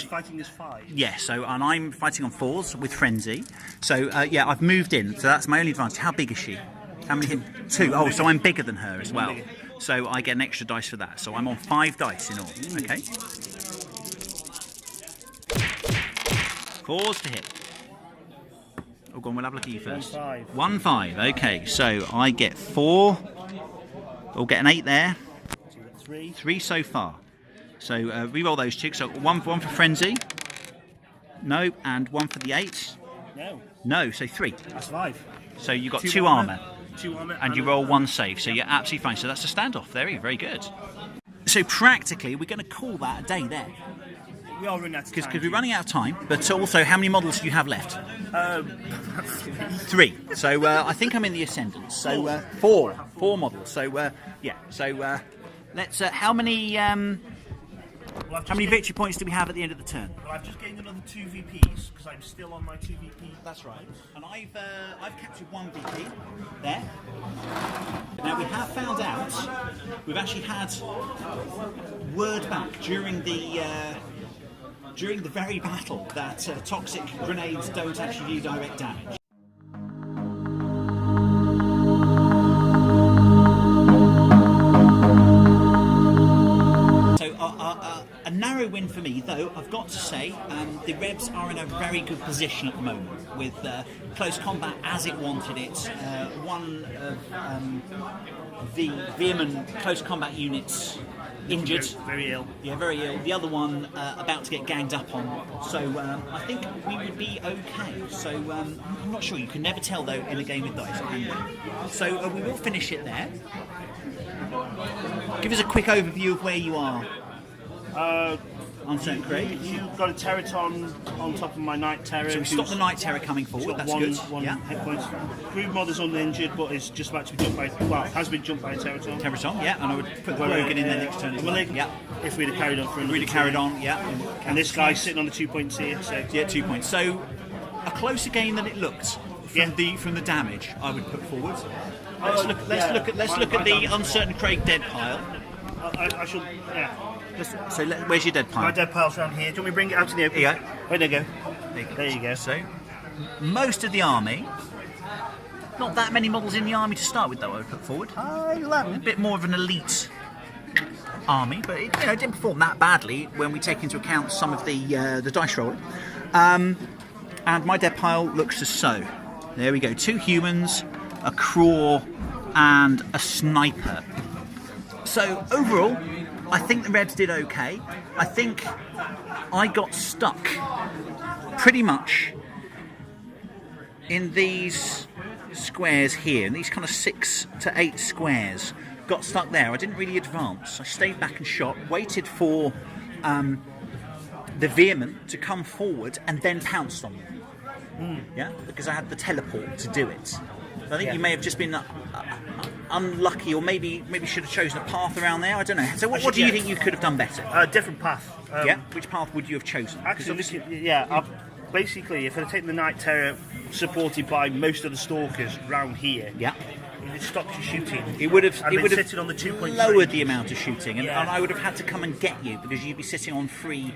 fighting is 5. Yeah, so, and I'm fighting on 4s with Frenzy. So, yeah, I've moved in, so that's my only advantage. How big is she? How many? 2. Oh, so I'm bigger than her as well. So I get an extra dice for that. So I'm on 5 dice in all. Okay. 4s to hit. Oh, go on, we'll have a look at you first. 1 5. Okay, so I get 4. We'll get an 8 there. 3 so far. So re-roll those 2. So one for Frenzy. No, and 1 for the 8. No. No, so 3. That's 5. So you got 2 armour. 2 armour. And you roll 1 save. So you're absolutely fine. So that's a standoff. Very, very good. So practically, we're going to call that a day there. We are running out of time. Because we're running out of time, but also, how many models do you have left? 3. So I think I'm in the ascendant. So 4 models. So yeah. So let's. How many victory points do we have at the end of the turn? Well, I've just gained another 2 VPs because I'm still on my 2 VP. That's right. And I've captured 1 VP there. Now we have found out we've actually had word back during the very battle that toxic grenades don't actually do direct damage. got to say, the Rebs are in a very good position at the moment with close combat as it wanted it. One of the Veermen close combat units injured. Very ill. Yeah, very ill. The other one about to get ganged up on. So I think we would be okay. So I'm not sure. You can never tell though in a game with dice, can you? So we will finish it there. Give us a quick overview of where you are. On St. Craig. You've got a Terraton on top of my Night Terror. So we stopped the Night Terror coming forward, that's good. One hit point. Brood Mod is uninjured, but is just about to be jumped by, well, has been jumped by a Terraton. Terraton, yeah, and I would put the Rogan in there next turn as well. Yeah. If we'd have carried on for another We'd have carried on, yeah. And this guy's sitting on the 2 points here, so... Yeah, 2 points. So, a closer game than it looked from the damage, I would put forward. Let's look at the Uncertain Craig dead pile. I should, yeah. So where's your dead pile? My dead pile's around here. Do you want me to bring it out to the open? Here you go. Oh, there you go. There you go. So, most of the army. Not that many models in the army to start with, though, I would put forward. A bit more of an elite army, but it didn't perform that badly when we take into account some of the dice rolling. And my dead pile looks as so. There we go. 2 humans, a craw, and a sniper. So overall, I think the Rebs did okay. I think I got stuck pretty much in these squares here, in these kind of 6 to 8 squares. Got stuck there. I didn't really advance. I stayed back and shot, waited for the Veermen to come forward and then pounced on them. Yeah, because I had the teleport to do it. I think you may have just been unlucky, or maybe should have chosen a path around there. I don't know. So what do you think you could have done better? A different path. Which path would you have chosen? Actually, basically, if I'd taken the Night Terror supported by most of the stalkers round here, it stopped you shooting. It would have sitting on the 2 points lowered the amount of shooting, and I would have had to come and get you because you'd be sitting on 3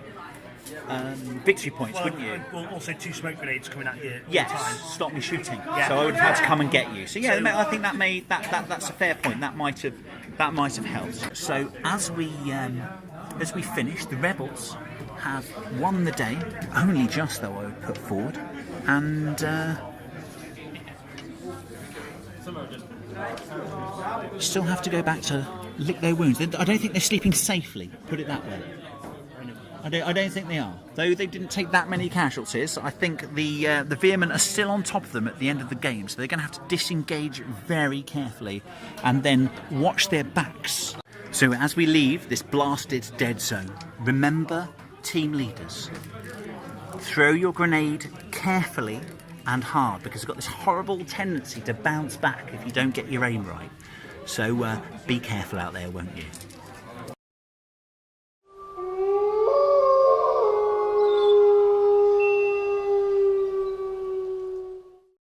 victory points, wouldn't you? Well, also 2 smoke grenades coming at you. Yes, stop me shooting. So I would have had to come and get you. So I think that's a fair point. That might have helped. So as we finish, the Rebels have won the day. Only just, though, I would put forward, and still have to go back to lick their wounds. I don't think they're sleeping safely. Put it that way. I don't think they are. Though they didn't take that many casualties, I think the Veermen are still on top of them at the end of the game, so they're going to have to disengage very carefully and then watch their backs. So as we leave this blasted Deadzone, remember, team leaders, throw your grenade carefully and hard, because it's got this horrible tendency to bounce back if you don't get your aim right. So be careful out there, won't you?